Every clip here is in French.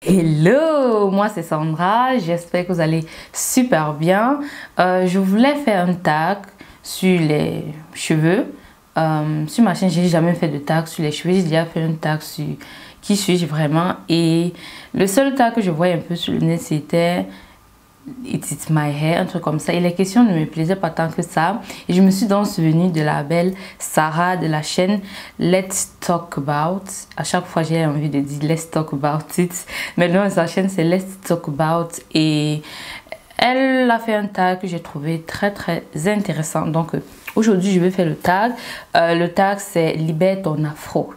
Hello, moi c'est Sandra, j'espère que vous allez super bien. Je voulais faire un tag sur les cheveux. Sur ma chaîne, j'ai jamais fait de tag sur les cheveux, j'ai déjà fait un tag sur qui suis-je vraiment. Et le seul tag que je voyais un peu sur le net, c'était It's my hair, un truc comme ça. Et les questions ne me plaisaient pas tant que ça. Et je me suis donc souvenue de la belle Sarah de la chaîne Let's Talk About. À chaque fois, j'ai envie de dire Let's Talk About it. Mais le nom de sa chaîne, c'est Let's Talk About. Et elle a fait un tag que j'ai trouvé très intéressant. Donc, aujourd'hui, je vais faire le tag. Le tag, c'est Libère ton afro.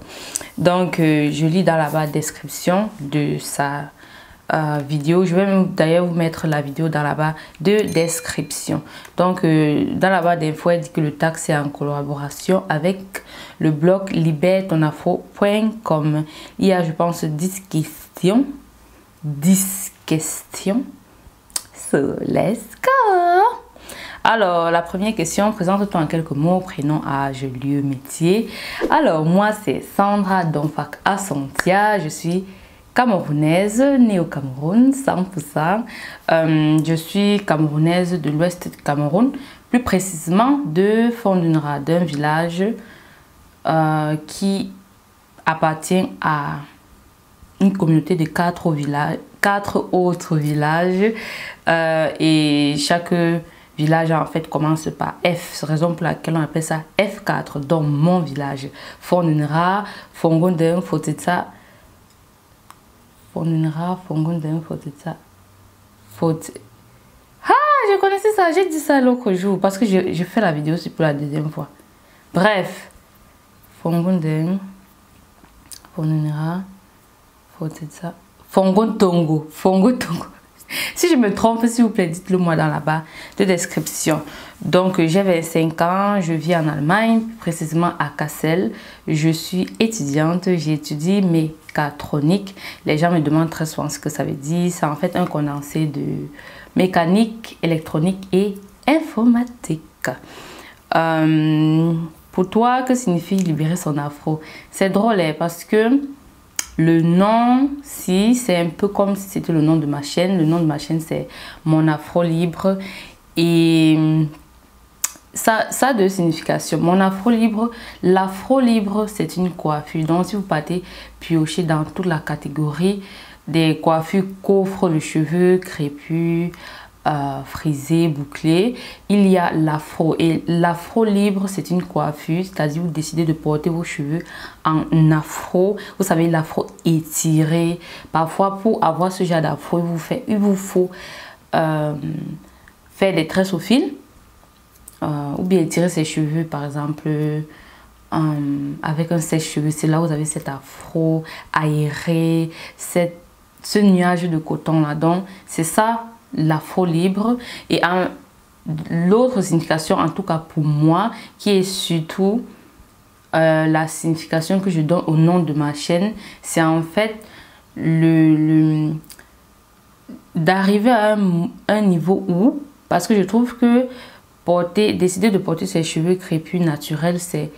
Donc, je lis dans la barre de description de sa vidéo. Je vais d'ailleurs vous mettre la vidéo dans la barre de description. Donc dans la barre d'infos, elle dit que le tag c'est en collaboration avec le blog libertonafro.com. Il y a, je pense, 10 questions. 10 questions. So let's go. Alors, la première question, présente-toi en quelques mots, prénom, âge, lieu, métier. Alors, moi, c'est Sandra Donfak Assantia. Je suis camerounaise, née au Cameroun, 100%. Je suis camerounaise de l'ouest du Cameroun, plus précisément de Fondunra, d'un village qui appartient à une communauté de 4 autres villages. Et chaque village en fait commence par F, c'est la raison pour laquelle on appelle ça F4, donc mon village. Fondunra, Fongondeng, Fotitsa, Fondunra, Fongondeng, Fotitsa, Ah, je connaissais ça, j'ai dit ça l'autre jour parce que je fais la vidéo pour la deuxième fois. Bref, Fongondeng, Fondunra, Fotitsa, Fongontongo, Fongotongo. Si je me trompe, s'il vous plaît, dites-le moi dans la barre de description. Donc, j'ai 25 ans, je vis en Allemagne, précisément à Kassel. Je suis étudiante, j'étudie mécatronique. Les gens me demandent très souvent ce que ça veut dire. C'est en fait un condensé de mécanique, électronique et informatique. Pour toi, que signifie libérer son afro? C'est drôle parce que le nom, si, c'est un peu comme si c'était le nom de ma chaîne. Le nom de ma chaîne, c'est Mon Afro Libre. Et ça a deux significations. Mon Afro Libre, l'Afro Libre, c'est une coiffure. Donc, si vous partez piocher dans toute la catégorie des coiffures qu'offrent le cheveu crépus, frisé, bouclé, il y a l'afro. Et l'afro libre, c'est une coiffure, c'est-à-dire vous décidez de porter vos cheveux en afro. Vous savez, l'afro étiré. Parfois, pour avoir ce genre d'afro, il vous faut faire des tresses au fil ou bien étirer ses cheveux, par exemple, avec un sèche-cheveux. C'est là où vous avez cet afro aéré, ce nuage de coton là. Donc, c'est ça l'afro libre. Et l'autre signification, en tout cas pour moi, qui est surtout la signification que je donne au nom de ma chaîne, c'est en fait d'arriver à un niveau où, parce que je trouve que décider de porter ses cheveux crépus naturels, c'est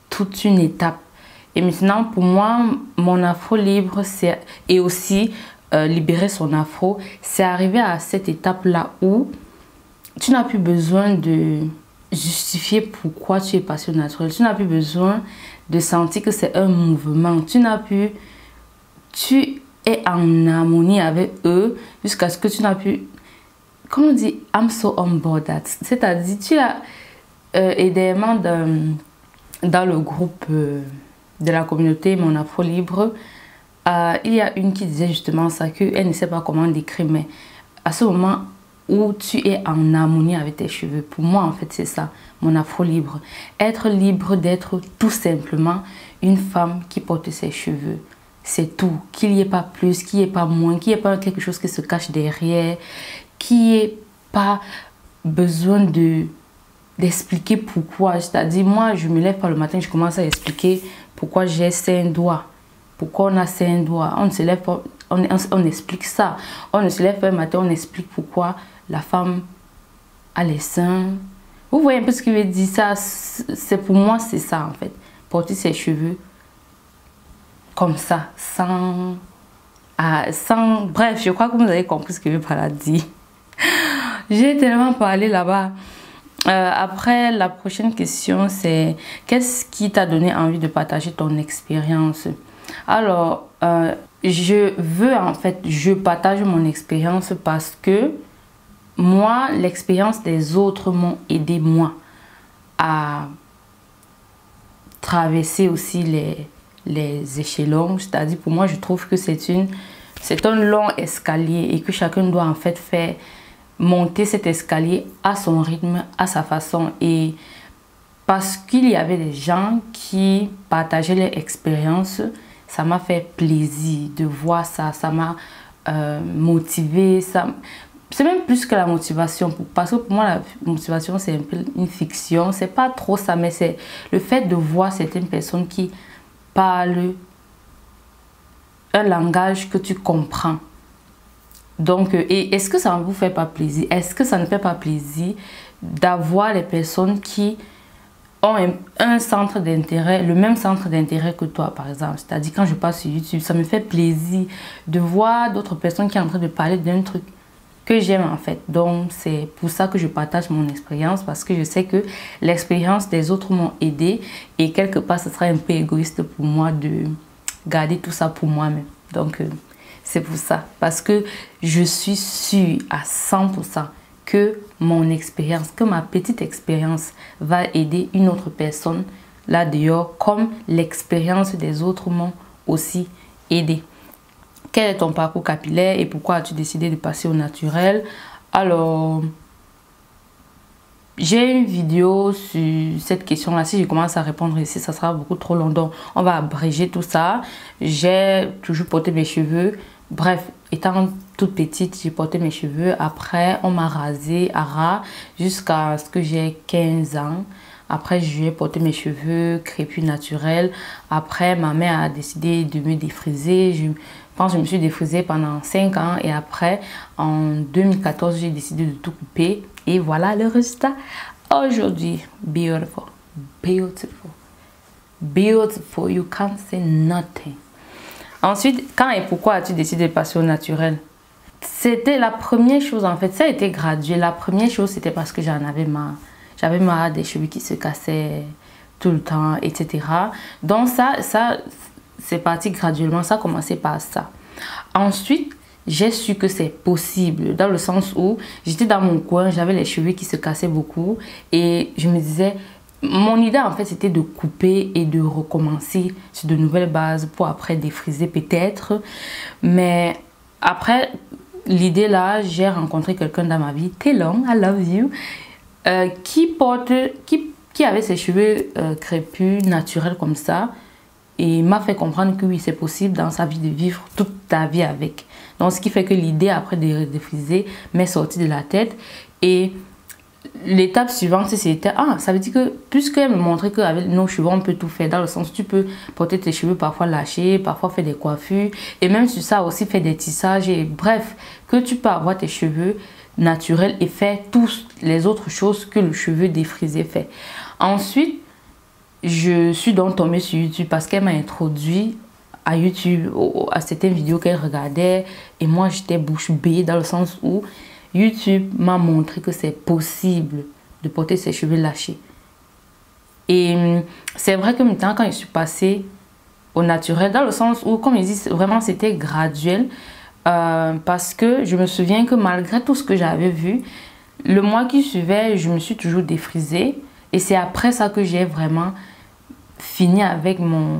toute une étape. Et maintenant, pour moi, mon afro libre, et aussi libérer son afro, c'est arriver à cette étape-là où tu n'as plus besoin de justifier pourquoi tu es passé au naturel. Tu n'as plus besoin de sentir que c'est un mouvement. Tu es en harmonie avec eux jusqu'à ce que tu n'as plus... Comment on dit? I'm so on board that. C'est-à-dire, tu as également dans le groupe de la communauté Mon Afro Libre, il y a une qui disait justement ça, qu'elle ne sait pas comment décrire, mais à ce moment où tu es en harmonie avec tes cheveux, pour moi en fait c'est ça, mon afro libre. Être libre d'être tout simplement une femme qui porte ses cheveux. C'est tout, qu'il n'y ait pas plus, qu'il n'y ait pas moins, qu'il n'y ait pas quelque chose qui se cache derrière, qu'il n'y ait pas besoin d'expliquer pourquoi. C'est-à-dire, moi je me lève pas le matin, je commence à expliquer pourquoi j'ai 5 doigts. Pourquoi on a 5 doigts? On ne se lève pas, on explique ça. On ne se lève pas le matin, on explique pourquoi la femme a les seins. Vous voyez un peu ce que je veux dire? Ça, c'est pour moi, c'est ça en fait. Porter ses cheveux comme ça, sans sans... Bref, je crois que vous avez compris ce que je veux par là dire. J'ai tellement parlé là-bas. Après, la prochaine question, c'est qu'est-ce qui t'a donné envie de partager ton expérience? Alors, je partage mon expérience parce que moi, l'expérience des autres m'ont aidé, moi, à traverser aussi les échelons. C'est-à-dire, pour moi, je trouve que c'est un long escalier et que chacun doit en fait faire monter cet escalier à son rythme, à sa façon. Et parce qu'il y avait des gens qui partageaient leur expérience, ça m'a fait plaisir de voir ça. Ça m'a motivé. C'est même plus que la motivation. Parce que pour moi, la motivation, c'est un peu une fiction. C'est pas trop ça, mais c'est le fait de voir certaines personnes qui parlent un langage que tu comprends. Donc, et est-ce que ça ne vous fait pas plaisir? Est-ce que ça ne fait pas plaisir d'avoir les personnes qui ont un centre d'intérêt, le même centre d'intérêt que toi, par exemple? C'est-à-dire, quand je passe sur YouTube, ça me fait plaisir de voir d'autres personnes qui sont en train de parler d'un truc que j'aime en fait. Donc, c'est pour ça que je partage mon expérience, parce que je sais que l'expérience des autres m'ont aidé et quelque part, ce sera un peu égoïste pour moi de garder tout ça pour moi-même. Donc, c'est pour ça, parce que je suis sûre à 100% que mon expérience, que ma petite expérience va aider une autre personne là dehors, comme l'expérience des autres m'ont aussi aidé. Quel est ton parcours capillaire et pourquoi as-tu décidé de passer au naturel? Alors, j'ai une vidéo sur cette question-là. Si je commence à répondre ici, ça sera beaucoup trop long. Donc, on va abréger tout ça. J'ai toujours porté mes cheveux. Bref, étant toute petite, j'ai porté mes cheveux. Après, on m'a rasé à ras jusqu'à ce que j'ai 15 ans. Après, j'ai porté mes cheveux crépus naturels. Après, ma mère a décidé de me défriser. Je pense que je me suis défrisée pendant 5 ans. Et après, en 2014, j'ai décidé de tout couper. Et voilà le résultat. Aujourd'hui, beautiful, beautiful, beautiful. You can't say nothing. Ensuite, quand et pourquoi as-tu décidé de passer au naturel? C'était la première chose en fait. Ça a été gradué. La première chose, c'était parce que j'en avais marre. J'avais marre des cheveux qui se cassaient tout le temps, etc. Donc ça c'est parti graduellement. Ça a commencé par ça. Ensuite, j'ai su que c'est possible. Dans le sens où j'étais dans mon coin, j'avais les cheveux qui se cassaient beaucoup. Et je me disais, mon idée en fait c'était de couper et de recommencer sur de nouvelles bases pour après défriser peut-être. Mais après l'idée là, j'ai rencontré quelqu'un dans ma vie, Telong, I love you. Qui avait ses cheveux crépus, naturels comme ça. Et m'a fait comprendre que oui, c'est possible dans sa vie de vivre toute ta vie avec. Donc, ce qui fait que l'idée après de défriser m'est sortie de la tête. Et l'étape suivante, c'était, ça veut dire que puisqu'elle me montrait qu'avec nos cheveux, on peut tout faire. Dans le sens où tu peux porter tes cheveux parfois lâchés, parfois faire des coiffures. Et même sur ça aussi, faire des tissages. Et bref, que tu peux avoir tes cheveux naturel et faire toutes les autres choses que le cheveu défrisé fait. Ensuite, je suis donc tombée sur YouTube parce qu'elle m'a introduit à YouTube, à certaines vidéos qu'elle regardait. Et moi, j'étais bouche bée dans le sens où YouTube m'a montré que c'est possible de porter ses cheveux lâchés. Et c'est vrai que maintenant, quand je suis passée au naturel, dans le sens où, comme je dis, vraiment c'était graduel. Parce que je me souviens que malgré tout ce que j'avais vu, le mois qui suivait, je me suis toujours défrisée. Et c'est après ça que j'ai vraiment fini avec mon...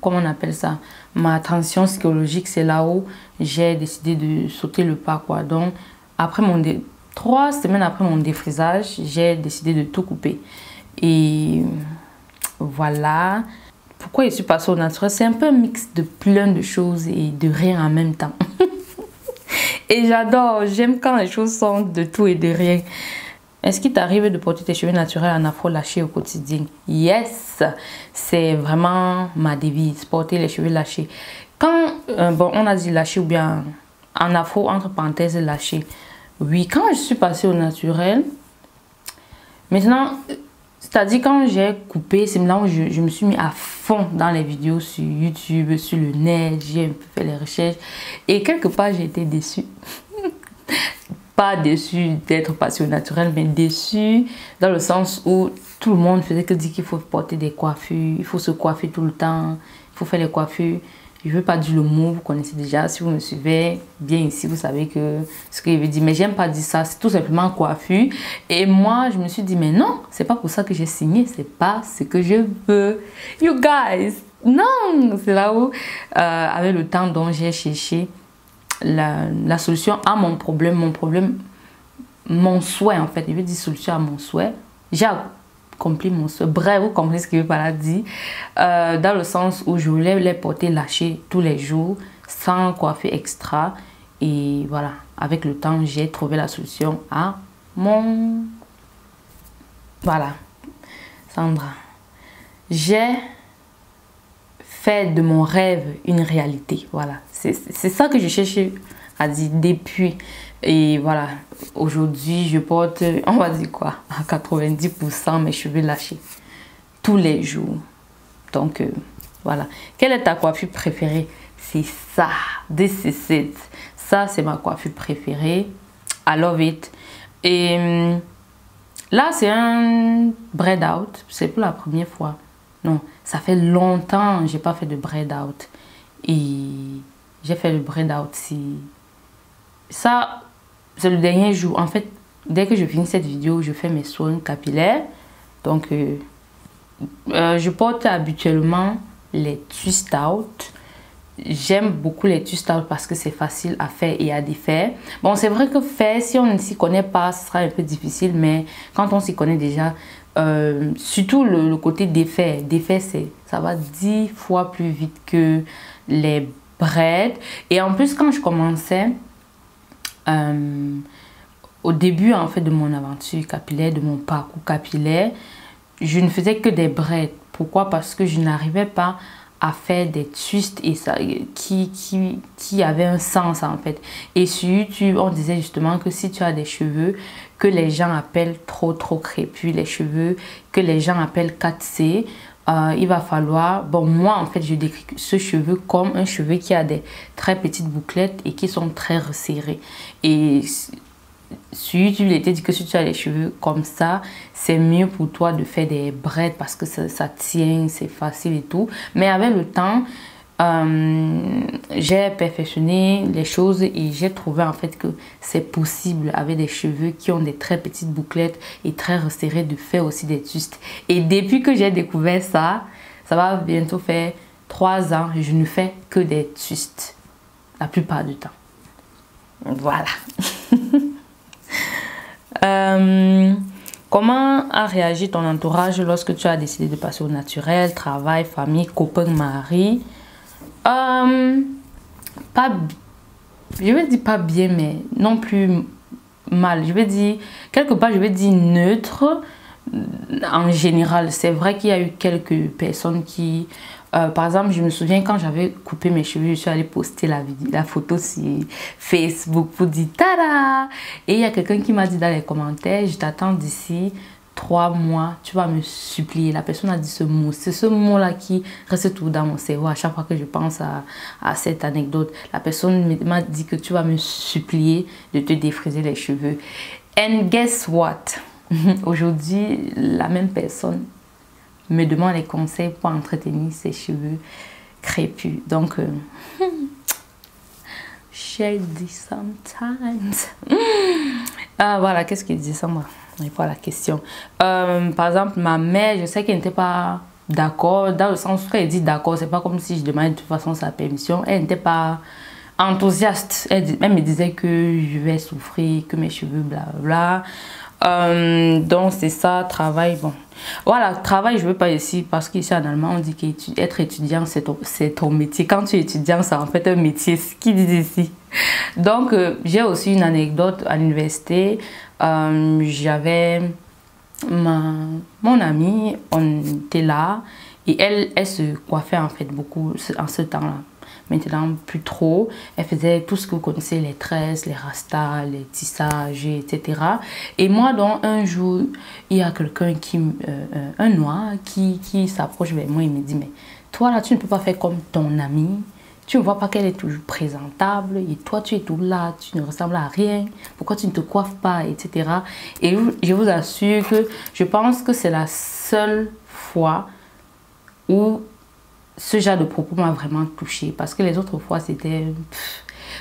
Comment on appelle ça? Ma transition psychologique. C'est là où j'ai décidé de sauter le pas, quoi. Donc, après 3 semaines après mon défrisage, j'ai décidé de tout couper. Et voilà. Pourquoi je suis passée au naturel? C'est un peu un mix de plein de choses et de rien en même temps. Et j'adore, j'aime quand les choses sont de tout et de rien. Est-ce qu'il t'arrive de porter tes cheveux naturels en afro lâchés au quotidien? Yes, c'est vraiment ma devise, porter les cheveux lâchés. Quand, on a dit lâché ou bien en afro, entre parenthèses, lâché. Oui, quand je suis passée au naturel, maintenant, C'est-à-dire quand j'ai coupé, c'est là où je me suis mis à fond dans les vidéos sur YouTube, sur le net, j'ai un peu fait les recherches. Et quelque part, j'ai été déçue. Pas déçue d'être passée au naturel, mais déçue dans le sens où tout le monde faisait que dire qu'il faut porter des coiffures, il faut se coiffer tout le temps, il faut faire les coiffures. Je ne veux pas dire le mot, vous connaissez déjà, si vous me suivez bien ici, vous savez que ce que je veux dire. Mais j'aime pas dire ça, c'est tout simplement coiffure. Et moi, je me suis dit, mais non, c'est pas pour ça que j'ai signé, c'est pas ce que je veux. You guys, non, c'est là où, avec le temps dont j'ai cherché la solution à mon problème, mon souhait en fait, je veux dire solution à mon souhait. J'ai accompli mon souhait. Bref, vous comprenez ce que je veux dire. Dans le sens où je voulais les porter lâchés tous les jours, sans coiffer extra. Et voilà, avec le temps, j'ai trouvé la solution à mon... Voilà, Sandra. J'ai fait de mon rêve une réalité. Voilà, c'est ça que je cherchais à dire depuis. Et voilà, aujourd'hui, je porte, on va dire quoi, à 90% mes cheveux lâchés. Tous les jours. Donc, voilà. Quelle est ta coiffure préférée? C'est ça. This is it. Ça, c'est ma coiffure préférée. I love it. Et là, c'est un braid out. C'est pour la première fois. Non, ça fait longtemps que je n'ai pas fait de braid out. Et j'ai fait le braid out si... Ça, c'est le dernier jour. En fait, dès que je finis cette vidéo, je fais mes soins capillaires. Donc, je porte habituellement les twist out. J'aime beaucoup les twist out parce que c'est facile à faire et à défaire. Bon, c'est vrai que faire, si on ne s'y connaît pas, ce sera un peu difficile. Mais quand on s'y connaît déjà, surtout le côté défaire, ça va 10 fois plus vite que les braids. Et en plus, quand je commençais... au début en fait de mon aventure capillaire, de mon parcours capillaire, je ne faisais que des braids. Pourquoi? Parce que je n'arrivais pas à faire des twists et ça, qui avaient un sens en fait. Et sur YouTube, on disait justement que si tu as des cheveux que les gens appellent trop crépus, les cheveux que les gens appellent 4C, il va falloir... Bon, moi, en fait, je décris ce cheveu comme un cheveu qui a des très petites bouclettes et qui sont très resserrés. Et sur YouTube, il était dit que si tu as les cheveux comme ça, c'est mieux pour toi de faire des braids parce que ça tient, c'est facile et tout. Mais avec le temps, j'ai perfectionné les choses et j'ai trouvé en fait que c'est possible avec des cheveux qui ont des très petites bouclettes et très resserrés de faire aussi des twists. Et depuis que j'ai découvert ça, ça va bientôt faire 3 ans, je ne fais que des twists la plupart du temps. Voilà. Comment a réagi ton entourage lorsque tu as décidé de passer au naturel, travail, famille, copain, mari? Pas, je vais dire pas bien, mais non plus mal. Je vais dire, quelque part, je vais dire neutre. En général, c'est vrai qu'il y a eu quelques personnes qui... par exemple, je me souviens quand j'avais coupé mes cheveux, je suis allée poster la photo sur Facebook pour dire tada! Et il y a quelqu'un qui m'a dit dans les commentaires, je t'attends d'ici 3 mois, tu vas me supplier. La personne a dit ce mot. C'est ce mot-là qui reste tout dans mon cerveau. À chaque fois que je pense à cette anecdote, la personne m'a dit que tu vas me supplier de te défriser les cheveux. And guess what? Aujourd'hui, la même personne me demande les conseils pour entretenir ses cheveux crépus. Donc, j'ai dit sometimes. Voilà, qu'est-ce qu'il dit ça, moi? Il faut la question. Par exemple, ma mère, je sais qu'elle n'était pas d'accord. Dans le sens où elle dit d'accord, c'est pas comme si je demandais de toute façon sa permission. Elle n'était pas enthousiaste. Elle me disait que je vais souffrir, que mes cheveux, blablabla. Donc c'est ça, travail, bon. Voilà, travail, je veux pas ici parce qu'ici en allemand on dit qu'être étudiant c'est ton métier. Quand tu es étudiant, c'est en fait un métier, ce qu'ils disent ici. Donc j'ai aussi une anecdote à l'université. J'avais mon amie, on était là et elle se coiffait en fait beaucoup en ce temps-là. maintenant plus trop. Elle faisait tout ce que vous connaissez, les tresses, les rastas, les tissages, etc. Et moi, donc, un jour, il y a quelqu'un un noir qui s'approche vers moi et me dit, mais toi là, tu ne peux pas faire comme ton amie. Tu ne vois pas qu'elle est toujours présentable et toi tu es tout là, tu ne ressembles à rien, pourquoi tu ne te coiffes pas, etc. Et je vous assure que je pense que c'est la seule fois où ce genre de propos m'a vraiment touchée, parce que les autres fois c'était...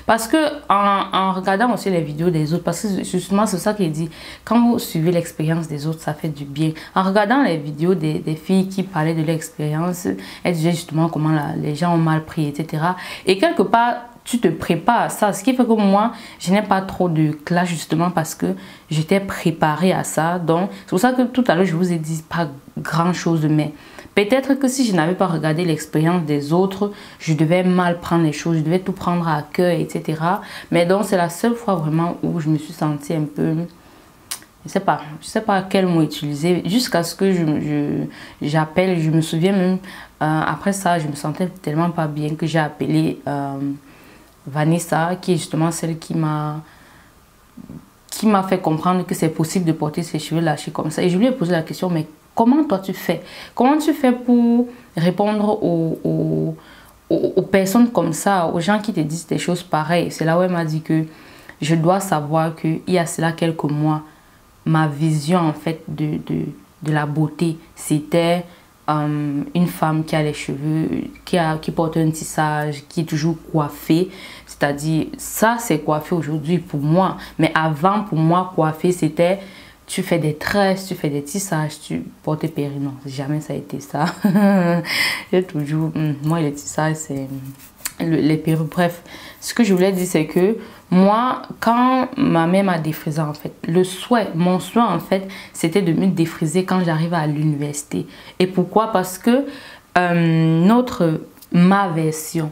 Parce que en regardant aussi les vidéos des autres, parce que justement c'est ça qu'il dit, quand vous suivez l'expérience des autres, ça fait du bien. En regardant les vidéos des filles qui parlaient de l'expérience, elles disaient justement comment les gens ont mal pris, etc. Et quelque part, tu te prépares à ça. Ce qui fait que moi, je n'ai pas trop de clash justement parce que j'étais préparée à ça. Donc, c'est pour ça que tout à l'heure, je vous ai dit pas grand chose, mais peut-être que si je n'avais pas regardé l'expérience des autres, je devais mal prendre les choses, je devais tout prendre à cœur, etc. Mais donc, c'est la seule fois vraiment où je me suis sentie un peu... Je sais pas quel mot utiliser, jusqu'à ce que j'appelle, je me souviens même, après ça, je me sentais tellement pas bien que j'ai appelé Vanessa, qui est justement celle qui m'a fait comprendre que c'est possible de porter ses cheveux lâchés comme ça. Et je lui ai posé la question, mais comment toi tu fais? Comment tu fais pour répondre aux personnes comme ça, aux gens qui te disent des choses pareilles? C'est là où elle m'a dit que je dois savoir qu'il y a cela quelques mois, ma vision en fait de la beauté, c'était une femme qui a les cheveux, qui porte un tissage, qui est toujours coiffée. C'est-à-dire, ça c'est coiffé aujourd'hui pour moi. Mais avant, pour moi, coiffé, c'était... Tu fais des tresses, tu fais des tissages, tu portes tes perruques. Non, jamais ça a été ça. J'ai toujours... moi, les tissages, c'est... les perruques. Bref, ce que je voulais dire, c'est que moi, quand ma mère m'a défrisé, en fait, mon souhait, en fait, c'était de me défriser quand j'arrive à l'université. Et pourquoi? Parce que ma version,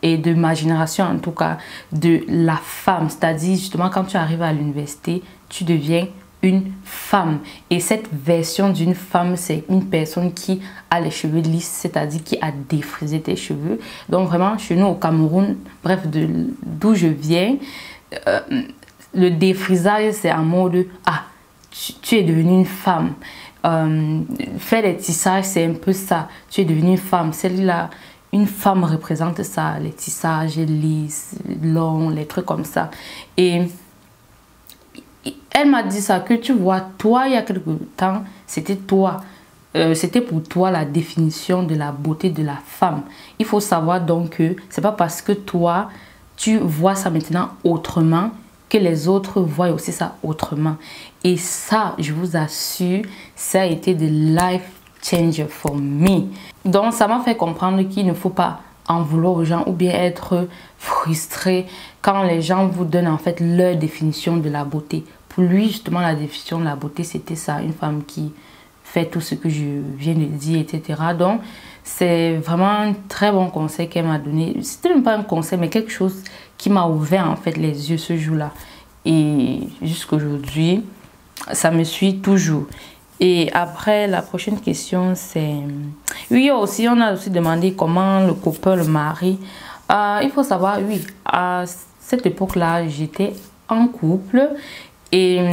et de ma génération en tout cas, de la femme, c'est-à-dire justement quand tu arrives à l'université, tu deviens une femme. Et cette version d'une femme, c'est une personne qui a les cheveux lisses, c'est-à-dire qui a défrisé tes cheveux. Donc vraiment, chez nous au Cameroun, bref, d'où je viens, le défrisage, c'est un mode, ah, tu es devenue une femme. Faire les tissages, c'est un peu ça. Tu es devenue une femme. Celle-là, une femme représente ça, les tissages lisses, longs, les trucs comme ça. Et elle m'a dit ça, que tu vois, toi, il y a quelque temps, c'était toi. C'était pour toi la définition de la beauté de la femme. Il faut savoir donc que c'est pas parce que toi, tu vois ça maintenant autrement que les autres voient aussi ça autrement. Et ça, je vous assure, ça a été de life changer for me. Donc, ça m'a fait comprendre qu'il ne faut pas en vouloir aux gens ou bien être frustré quand les gens vous donnent en fait leur définition de la beauté. Pour lui, justement, la définition de la beauté, c'était ça, une femme qui fait tout ce que je viens de dire, etc. Donc, c'est vraiment un très bon conseil qu'elle m'a donné. C'était même pas un conseil, mais quelque chose qui m'a ouvert en fait les yeux ce jour-là. Et jusqu'aujourd'hui, ça me suit toujours. Et après, la prochaine question, c'est... Oui, aussi, on a aussi demandé comment le copain, le mari... il faut savoir, oui, à cette époque-là, j'étais en couple. Et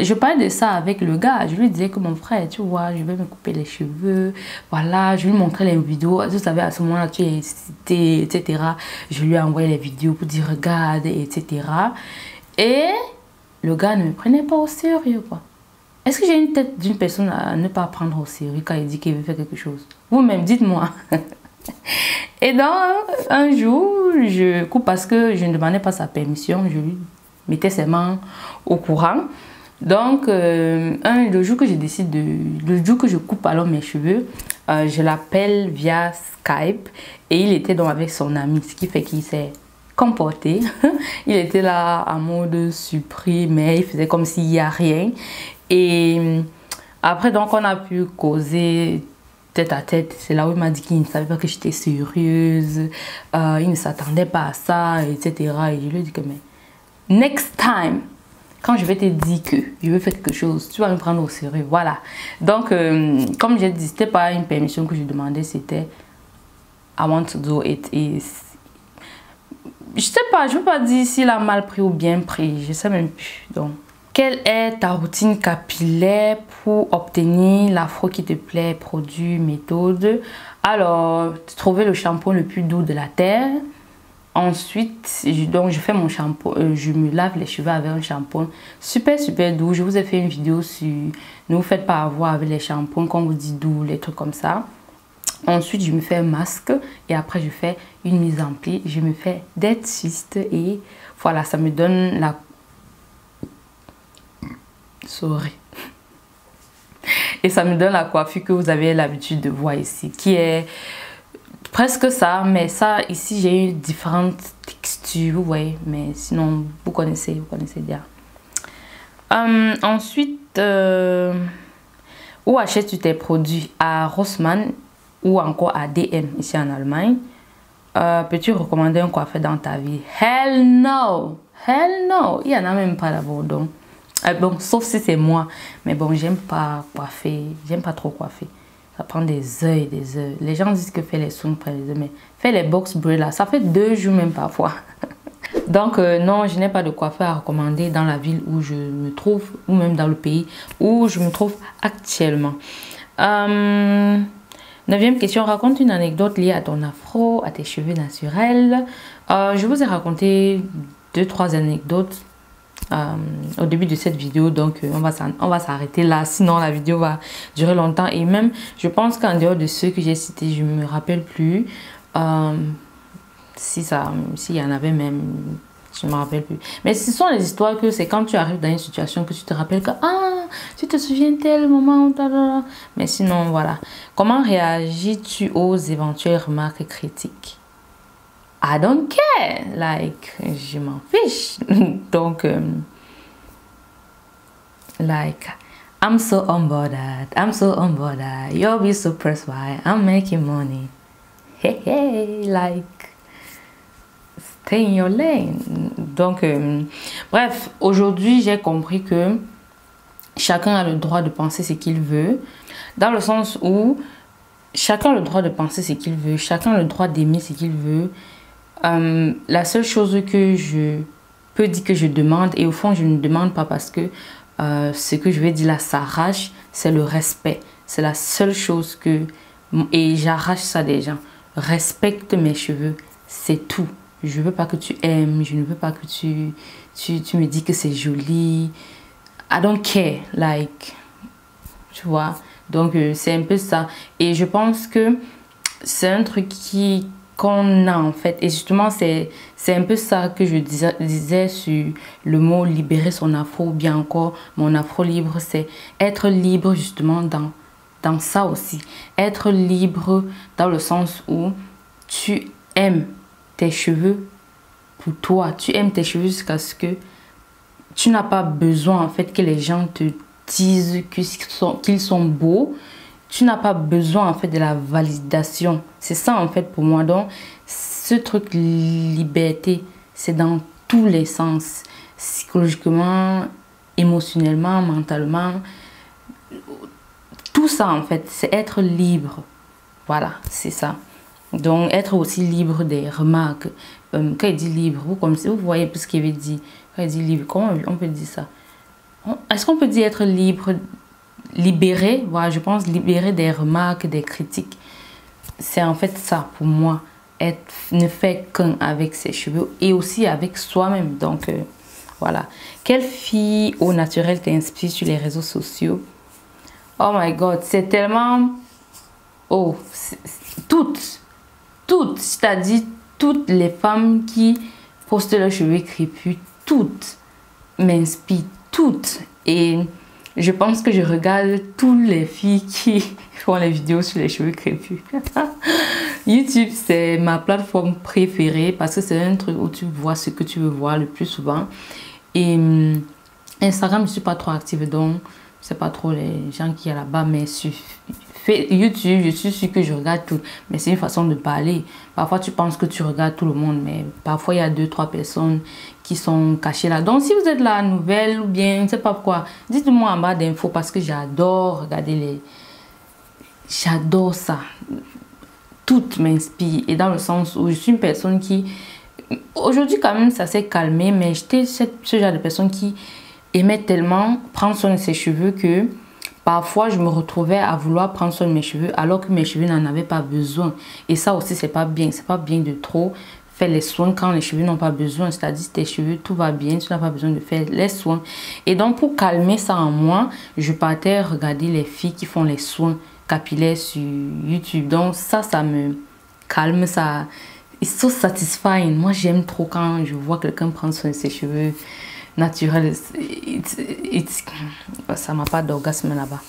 je parlais de ça avec le gars. Je lui disais que mon frère, tu vois, je vais me couper les cheveux. Voilà, je lui montrais les vidéos. Vous savez, à ce moment-là, tu es excité, etc. Je lui ai envoyé les vidéos pour dire regarde, etc. Et le gars ne me prenait pas au sérieux, quoi. Est-ce que j'ai une tête d'une personne à ne pas prendre au sérieux quand il dit qu'il veut faire quelque chose? Vous-même, dites-moi. Et donc, un jour, je coupe parce que je ne demandais pas sa permission. Je lui mettais ses mains au courant. Donc, le jour que je décide le jour que je coupe alors mes cheveux, je l'appelle via Skype. Et il était donc avec son ami, ce qui fait qu'il s'est comporté. Il était là en mode surpris, mais il faisait comme s'il n'y a rien. Et après, donc, on a pu causer tête à tête. C'est là où il m'a dit qu'il ne savait pas que j'étais sérieuse. Il ne s'attendait pas à ça, etc. Et je lui ai dit que, mais next time, quand je vais te dire que je veux faire quelque chose, tu vas me prendre au sérieux. Voilà. Donc, comme j'ai dit, c'était pas une permission que je demandais, c'était I want to do it. Et je sais pas, je ne peux pas dire s'il a mal pris ou bien pris, je sais même plus. Donc, quelle est ta routine capillaire pour obtenir l'afro qui te plaît, produit, méthode? Alors, trouver le shampoing le plus doux de la terre. Ensuite, je fais mon shampoing, je me lave les cheveux avec un shampoing super doux. Je vous ai fait une vidéo sur ne vous faites pas avoir avec les shampoings, quand on vous dit doux, les trucs comme ça. Ensuite, je me fais un masque et après, je fais une mise en pli. Je me fais des twists et voilà, ça me donne la... Sorry. Et ça me donne la coiffure que vous avez l'habitude de voir ici, qui est presque ça, mais ça, ici, j'ai eu différentes textures, vous voyez, mais sinon, vous connaissez déjà. Ensuite, où achètes-tu tes produits? À Rossmann ou encore à DM, ici en Allemagne. Peux-tu recommander un coiffeur dans ta vie? Hell no! Hell no! Il n'y en a même pas d'abord, donc. Bon, sauf si c'est moi. Mais bon, j'aime pas coiffer. J'aime pas trop coiffer. Ça prend des heures et des heures. Les gens disent que faire les soins près des heures, mais faire les box braids là, ça fait 2 jours même parfois. Donc non, je n'ai pas de coiffeur à recommander dans la ville où je me trouve, ou même dans le pays où je me trouve actuellement. 9e question, raconte une anecdote liée à ton afro, à tes cheveux naturels. Je vous ai raconté 2-3 anecdotes au début de cette vidéo, donc on va s'arrêter là, sinon la vidéo va durer longtemps. Et même je pense qu'en dehors de ceux que j'ai cités, je me rappelle plus s'il y en avait même, je me rappelle plus. Mais ce sont les histoires que c'est quand tu arrives dans une situation que tu te rappelles que ah, tu te souviens tel moment, mais sinon voilà. Comment réagis-tu aux éventuelles remarques critiques? I don't care, like, je m'en fiche. Donc, like, I'm so unbothered, you'll be surprised why I'm making money. Hey, like, stay in your lane. Donc, bref, aujourd'hui, j'ai compris que chacun a le droit de penser ce qu'il veut, dans le sens où chacun a le droit de penser ce qu'il veut, chacun a le droit d'aimer ce qu'il veut. La seule chose que je peux dire que je demande, et au fond je ne demande pas parce que ce que je vais dire là s'arrache, c'est le respect. C'est la seule chose que, et j'arrache ça des gens. Respecte mes cheveux, c'est tout. Je veux pas que tu aimes, je ne veux pas que tu me dis que c'est joli. I don't care, like, tu vois. Donc c'est un peu ça. Et je pense que c'est un truc qu'on a en fait, et justement c'est un peu ça que je disais sur le mot libérer son afro, ou bien encore mon afro libre, c'est être libre justement dans ça aussi, être libre dans le sens où tu aimes tes cheveux pour toi, tu aimes tes cheveux jusqu'à ce que tu n'as pas besoin en fait que les gens te disent qu'ils sont beaux. Tu n'as pas besoin en fait de la validation. C'est ça en fait pour moi. Donc ce truc liberté, c'est dans tous les sens. Psychologiquement, émotionnellement, mentalement. Tout ça en fait, c'est être libre. Voilà, c'est ça. Donc être aussi libre des remarques. Quand il dit libre, vous voyez un peu ce qu'il veut dire. Quand il dit libre, comment on peut dire ça? Est-ce qu'on peut dire être libre? Libérer, voilà, je pense libérer des remarques, des critiques. C'est en fait ça pour moi. Ne faire qu'un avec ses cheveux et aussi avec soi-même. Donc voilà. Quelle fille au naturel t'inspire sur les réseaux sociaux? Oh my god, c'est tellement... Oh, toutes, c'est-à-dire toutes les femmes qui postent leurs cheveux crépus, toutes m'inspirent, toutes. Et je pense que je regarde toutes les filles qui font les vidéos sur les cheveux crépus. YouTube, c'est ma plateforme préférée parce que c'est un truc où tu vois ce que tu veux voir le plus souvent. Et Instagram, je ne suis pas trop active, donc je ne sais pas trop les gens qui y a là-bas, mais sur YouTube, je suis sûre que je regarde tout. Mais c'est une façon de parler. Parfois, tu penses que tu regardes tout le monde, mais parfois, il y a 2-3 personnes qui sont cachées là. Donc, si vous êtes la nouvelle ou bien, je ne sais pas pourquoi, dites-moi en bas d'infos parce que j'adore regarder les... J'adore ça. Tout m'inspire. Et dans le sens où je suis une personne qui Aujourd'hui, quand même, ça s'est calmé, mais j'étais ce genre de personne qui aimait tellement prendre soin de ses cheveux que parfois, je me retrouvais à vouloir prendre soin de mes cheveux alors que mes cheveux n'en avaient pas besoin. Et ça aussi, c'est pas bien. C'est pas bien de trop faire les soins quand les cheveux n'ont pas besoin. C'est-à-dire, tes cheveux, tout va bien, tu n'as pas besoin de faire les soins. Et donc, pour calmer ça en moi, je partais regarder les filles qui font les soins capillaires sur YouTube. Donc, ça me calme, ça. It's so satisfying. Moi, j'aime trop quand je vois quelqu'un prendre soin de ses cheveux naturels. Ça m'a pas d'orgasme là-bas.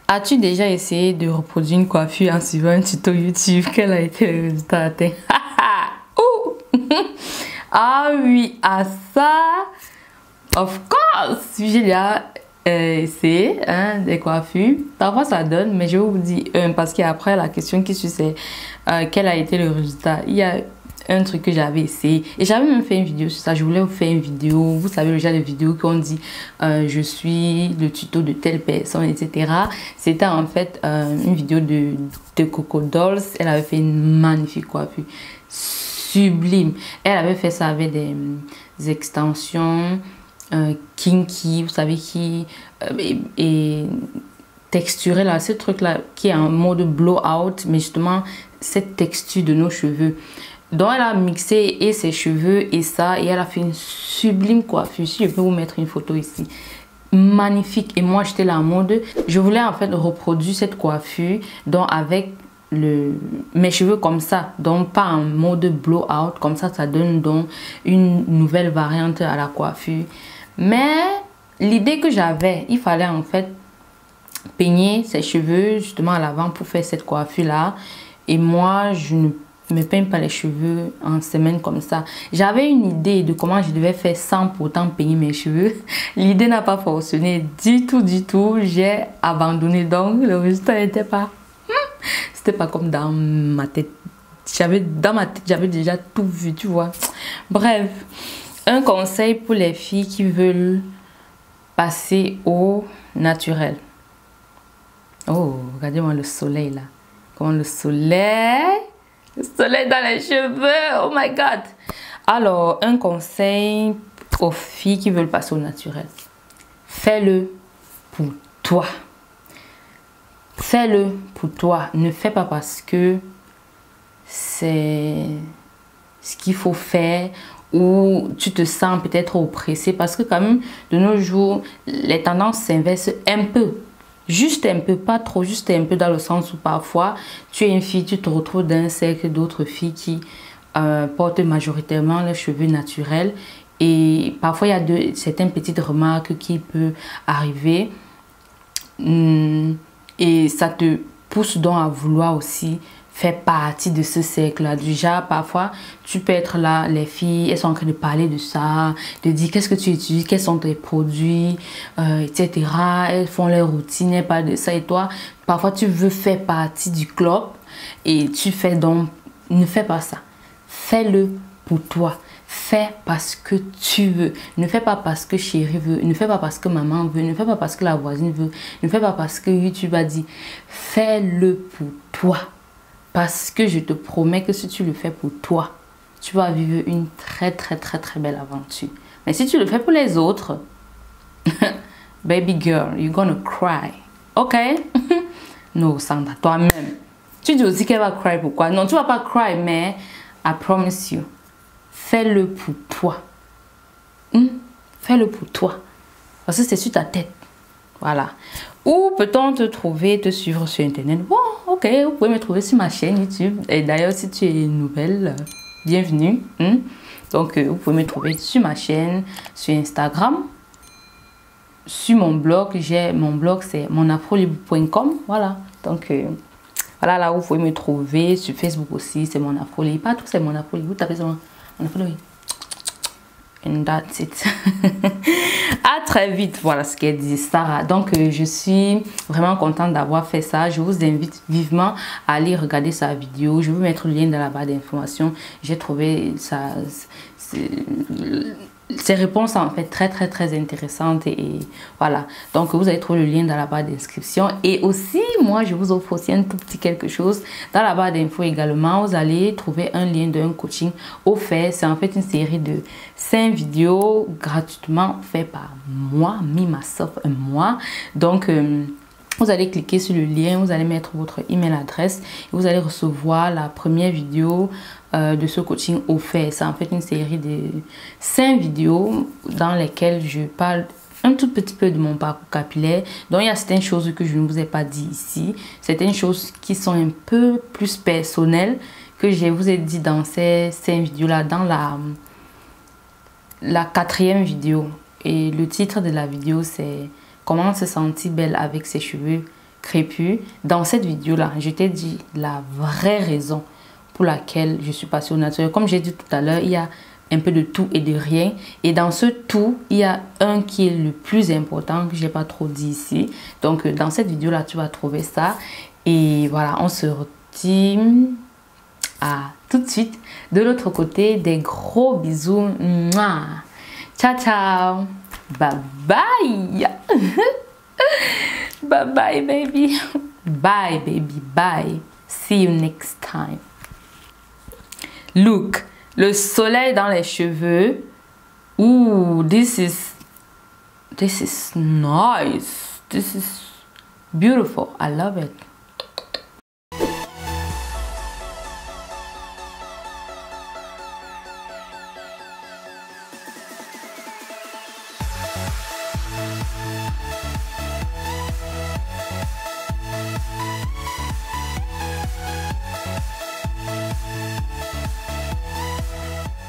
As-tu déjà essayé de reproduire une coiffure en suivant un tuto YouTube? Quel a été le résultat atteint? Ah oui, à ça, of course, j'ai déjà essayé des coiffures. Parfois ça donne, mais je vais vous dire, parce qu'après la question qui suit, c'est quel a été le résultat? Il y a un truc que j'avais essayé et j'avais même fait une vidéo sur ça. Je voulais vous faire une vidéo, vous savez le genre de vidéo qu'on dit je suis le tuto de telle personne, etc. C'était en fait une vidéo de Coco Dolls. Elle avait fait une magnifique coiffure, sublime. Elle avait fait ça avec des extensions kinky, vous savez, qui et texturé là, ce truc là qui est en mode blowout, mais justement cette texture de nos cheveux. Donc elle a mixé et ses cheveux et ça, et elle a fait une sublime coiffure. Si je peux vous mettre une photo ici, magnifique. Et moi j'étais là en mode, je voulais en fait reproduire cette coiffure, donc avec mes cheveux comme ça, donc pas en mode blowout, comme ça donne donc une nouvelle variante à la coiffure. Mais l'idée que j'avais, il fallait en fait peigner ses cheveux justement à l'avant pour faire cette coiffure là. Et moi je ne me peigne pas les cheveux en semaine comme ça. J'avais une idée de comment je devais faire sans pourtant peigner mes cheveux. L'idée n'a pas fonctionné du tout. J'ai abandonné, donc le résultat n'était pas c'était pas comme dans ma tête. Dans ma tête j'avais déjà tout vu, tu vois. Bref, un conseil pour les filles qui veulent passer au naturel. Oh, regardez-moi le soleil là. Comment le soleil dans les cheveux. Oh my god. Alors, un conseil aux filles qui veulent passer au naturel. Fais-le pour toi. Fais-le pour toi. Ne fais pas parce que c'est ce qu'il faut faire ou tu te sens peut-être oppressé. Parce que quand même, de nos jours, les tendances s'inversent un peu. Juste un peu, pas trop, juste un peu, dans le sens où parfois tu es une fille, tu te retrouves dans un cercle d'autres filles qui portent majoritairement leurs cheveux naturels, et parfois il y a certaines petites remarques qui peuvent arriver et ça te pousse donc à vouloir aussi faire partie de ce cercle-là. Déjà, parfois, tu peux être là, les filles, elles sont en train de parler de ça, de dire qu'est-ce que tu utilises, quels sont tes produits, etc. Elles font leur routine, elles parlent de ça. Et toi, parfois, tu veux faire partie du club et tu fais donc... Ne fais pas ça. Fais-le pour toi. Fais parce que tu veux. Ne fais pas parce que chérie veut. Ne fais pas parce que maman veut. Ne fais pas parce que la voisine veut. Ne fais pas parce que YouTube a dit. Fais-le pour toi. Parce que je te promets que si tu le fais pour toi, tu vas vivre une très belle aventure. Mais si tu le fais pour les autres, baby girl, you're gonna cry. Ok? Non, Sandra, toi-même. Tu dis aussi qu'elle va cry, pourquoi? Non, tu vas pas cry, mais I promise you, fais-le pour toi. Fais-le pour toi. Parce que c'est sur ta tête. Voilà. Où peut-on te trouver, te suivre sur Internet? Bon, ok, vous pouvez me trouver sur ma chaîne YouTube. Et d'ailleurs, si tu es nouvelle, bienvenue. Donc, vous pouvez me trouver sur ma chaîne, sur Instagram, sur mon blog. Mon blog, c'est monafrolibre.com. Voilà. Donc, voilà là où vous pouvez me trouver. Sur Facebook aussi, c'est monafrolibre. Pas tout, c'est monafrolibre. Vous tapez sur monafrolibre. And that's it. À très vite. Voilà ce qu'elle dit, Sarah. Donc je suis vraiment contente d'avoir fait ça. Je vous invite vivement à aller regarder sa vidéo. Je vais vous mettre le lien dans la barre d'informations. J'ai trouvé ça, ces réponses sont en fait très intéressantes et voilà. Donc vous allez trouver le lien dans la barre d'inscription. Et aussi, moi je vous offre aussi un tout petit quelque chose. Dans la barre d'infos également, vous allez trouver un lien d'un coaching offert. C'est en fait une série de 5 vidéos gratuitement faites par moi, me, myself, moi. Donc vous allez cliquer sur le lien, vous allez mettre votre email adresse et vous allez recevoir la première vidéo de ce coaching offert. C'est en fait une série de 5 vidéos dans lesquelles je parle un tout petit peu de mon parcours capillaire. Donc il y a certaines choses que je ne vous ai pas dit ici, certaines choses qui sont un peu plus personnelles que je vous ai dit dans ces 5 vidéos là, dans la 4e vidéo. Et le titre de la vidéo c'est comment se sentir belle avec ses cheveux crépus. Dans cette vidéo là, je t'ai dit la vraie raison pour laquelle je suis passée au naturel. Comme j'ai dit tout à l'heure, il y a un peu de tout et de rien. Et dans ce tout, il y a un qui est le plus important que j'ai pas trop dit ici. Donc dans cette vidéo là, tu vas trouver ça. Et voilà, on se dit à tout de suite. De l'autre côté, des gros bisous. Mouah. Ciao ciao. Bye bye. Bye bye baby. Bye baby. Bye. See you next time. Look, le soleil dans les cheveux. Ooh, this is nice. This is beautiful. I love it.